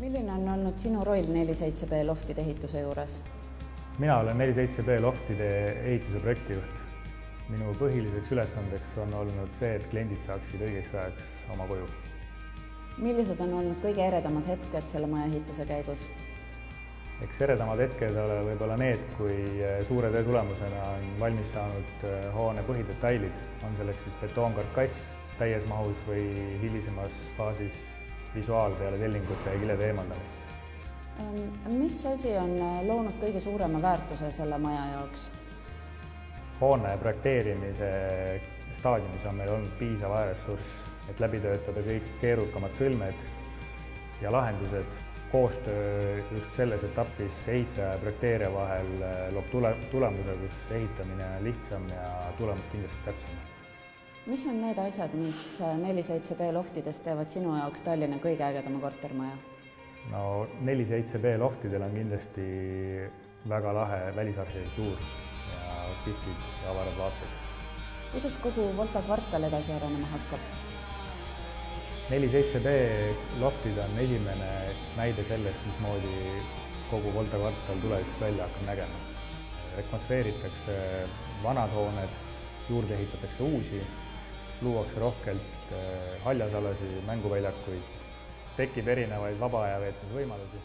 Milline on olnud sinu roll 47B loftide ehituse juures? Mina olen 47B loftide ehituse projektijuht. Minu põhiliseks ülesandeks on olnud see, et kliendid saaksid õigeks ajaks oma koju. Millised on olnud kõige eredamad hetked selle maja ehituse käigus? Eks eredamad hetked ole võib-olla need, kui suure töö tulemusena on valmis saanud hoone põhidetailid. On selleks siis betoonkarkass täies mahus või hilisemas faasis visuaal peale tellingute ja kilede eemaldamist. Mis asi on loonud kõige suurema väärtuse selle maja jaoks? Hoone projekteerimise staadiumis on meil olnud piisav ajaressurss, et läbi töötada kõik keerukamad sõlmed ja lahendused. Koostöö just selles etapis ehitaja ja projekteerija vahel loob tulemuse, kus ehitamine on lihtsam ja tulemus kindlasti täpsem. Mis on need asjad, mis 47B loftides teevad sinu jaoks Tallinna kõige ägedama kortermaja? No 47B loftidel on kindlasti väga lahe välisarhitektuur ja kihvtid ja avarad vaated. Kuidas kogu Volta kvartal edasi arenema hakkab? 47B loftid on esimene näide sellest, mismoodi kogu Volta kvartal tulevikus välja hakkab nägema. Rekonstrueeritakse vanad hooned, juurde ehitatakse uusi, luuakse rohkelt haljasalasid, mänguväljakuid, tekib erinevaid vaba aja veetmise võimalusi.